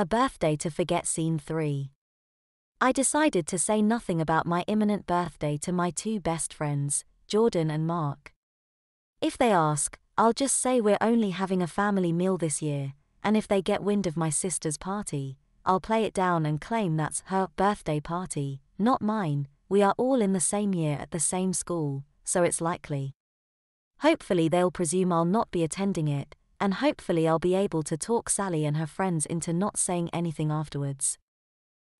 A Birthday to Forget Scene 3. I decided to say nothing about my imminent birthday to my two best friends, Jordan and Mark. If they ask, I'll just say we're only having a family meal this year, and if they get wind of my sister's party, I'll play it down and claim that's her birthday party, not mine. We are all in the same year at the same school, so it's likely. Hopefully they'll presume I'll not be attending it, and hopefully I'll be able to talk Sally and her friends into not saying anything afterwards.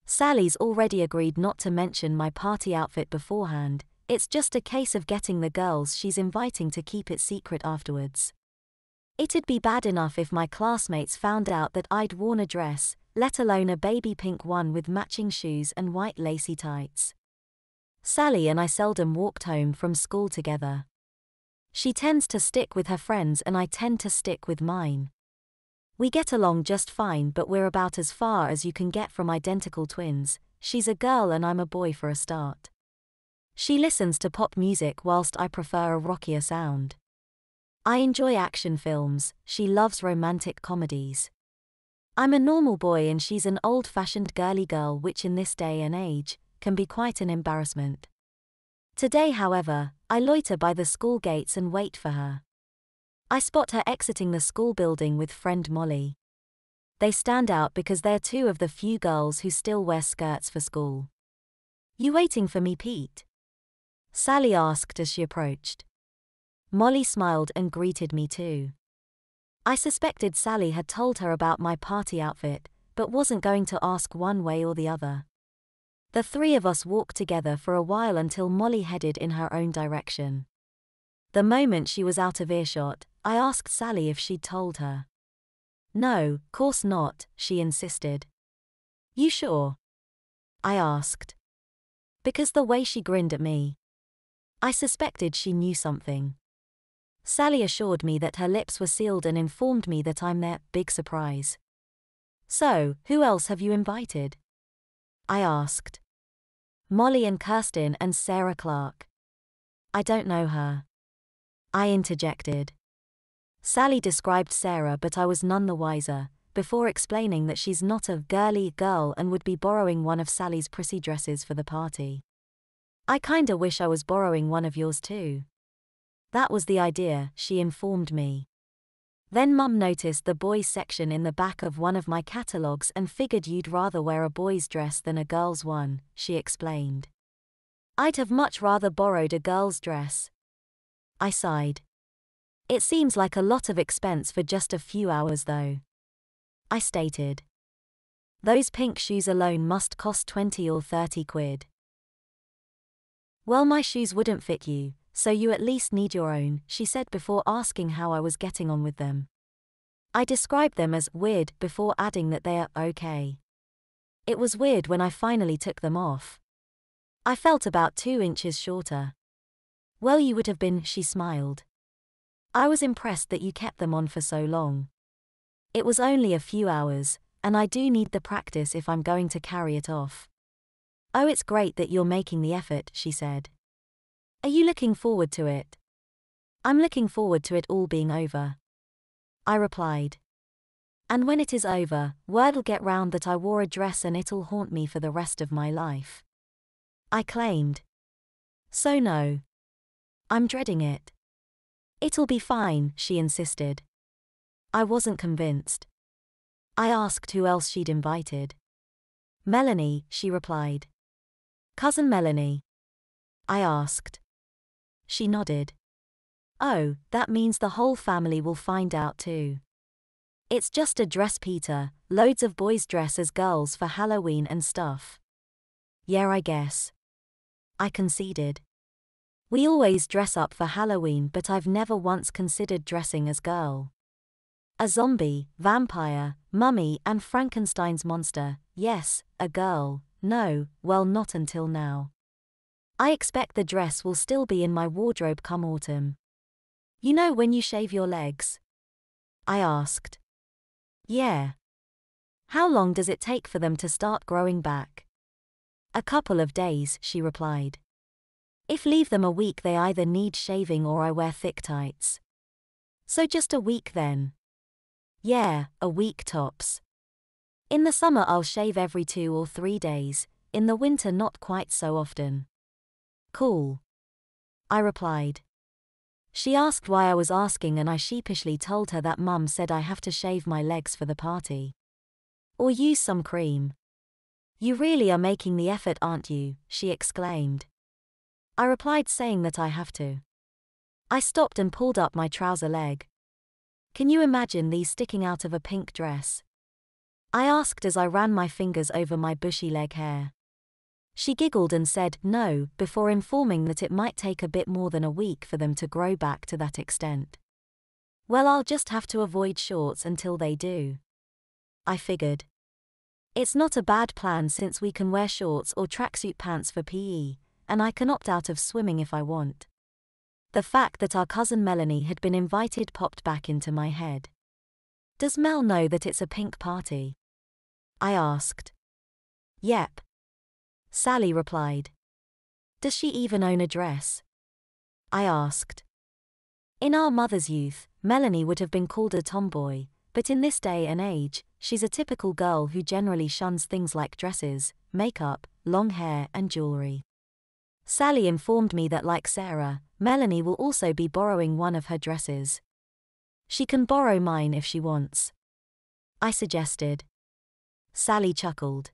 Sally's already agreed not to mention my party outfit beforehand. It's just a case of getting the girls she's inviting to keep it secret afterwards. It'd be bad enough if my classmates found out that I'd worn a dress, let alone a baby pink one with matching shoes and white lacy tights. Sally and I seldom walked home from school together. She tends to stick with her friends and I tend to stick with mine. We get along just fine, but we're about as far as you can get from identical twins. She's a girl and I'm a boy for a start. She listens to pop music whilst I prefer a rockier sound. I enjoy action films, she loves romantic comedies. I'm a normal boy and she's an old-fashioned girly girl, which in this day and age, can be quite an embarrassment. Today, however, I loiter by the school gates and wait for her. I spot her exiting the school building with friend Molly. They stand out because they're two of the few girls who still wear skirts for school. "You waiting for me, Pete?" Sally asked as she approached. Molly smiled and greeted me too. I suspected Sally had told her about my party outfit, but wasn't going to ask one way or the other. The three of us walked together for a while until Molly headed in her own direction. The moment she was out of earshot, I asked Sally if she'd told her. "No, course not," she insisted. "You sure?" I asked. Because the way she grinned at me, I suspected she knew something. Sally assured me that her lips were sealed and informed me that I'm their big surprise. "So, who else have you invited?" I asked. "Molly and Kirsten and Sarah Clark." "I don't know her," I interjected. Sally described Sarah, but I was none the wiser, before explaining that she's not a girly girl and would be borrowing one of Sally's prissy dresses for the party. "I kinda wish I was borrowing one of yours too." "That was the idea," she informed me. "Then Mum noticed the boys section in the back of one of my catalogs and figured you'd rather wear a boy's dress than a girl's one," she explained. "I'd have much rather borrowed a girl's dress." I sighed. "It seems like a lot of expense for just a few hours though," I stated. "Those pink shoes alone must cost 20 or 30 quid. "Well, my shoes wouldn't fit you, so you at least need your own," she said before asking how I was getting on with them. I described them as weird before adding that they are okay. It was weird when I finally took them off. I felt about 2 inches shorter. "Well, you would have been," she smiled. "I was impressed that you kept them on for so long. It was only a few hours, and I do need the practice if I'm going to carry it off." "Oh, it's great that you're making the effort," she said. "Are you looking forward to it?" "I'm looking forward to it all being over," I replied. "And when it is over, word'll get round that I wore a dress and it'll haunt me for the rest of my life," I claimed. "So no. I'm dreading it." "It'll be fine," she insisted. I wasn't convinced. I asked who else she'd invited. "Melanie," she replied. "Cousin Melanie?" I asked. She nodded. "Oh, that means the whole family will find out too. It's just a dress, Peter, loads of boys dress as girls for Halloween and stuff." "Yeah, I guess," I conceded. "We always dress up for Halloween, but I've never once considered dressing as girl. A zombie, vampire, mummy and Frankenstein's monster, yes, a girl, no, well, not until now. I expect the dress will still be in my wardrobe come autumn." "You know when you shave your legs?" I asked. "Yeah." "How long does it take for them to start growing back?" "A couple of days," she replied. "If leave them a week they either need shaving or I wear thick tights." "So just a week then?" "Yeah, a week tops." In the summer I'll shave every 2 or 3 days, in the winter not quite so often. Cool, I replied. She asked why I was asking and I sheepishly told her that Mum said I have to shave my legs for the party. Or use some cream. You really are making the effort, aren't you? She exclaimed. I replied saying that I have to. I stopped and pulled up my trouser leg. Can you imagine these sticking out of a pink dress? I asked as I ran my fingers over my bushy leg hair. She giggled and said no, before informing that it might take a bit more than a week for them to grow back to that extent. Well, I'll just have to avoid shorts until they do. I figured. It's not a bad plan since we can wear shorts or tracksuit pants for PE, and I can opt out of swimming if I want. The fact that our cousin Melanie had been invited popped back into my head. Does Mel know that it's a pink party? I asked. Yep. Sally replied. Does she even own a dress? I asked. In our mother's youth, Melanie would have been called a tomboy, but in this day and age, she's a typical girl who generally shuns things like dresses, makeup, long hair and jewelry. Sally informed me that like Sarah, Melanie will also be borrowing one of her dresses. She can borrow mine if she wants, I suggested. Sally chuckled.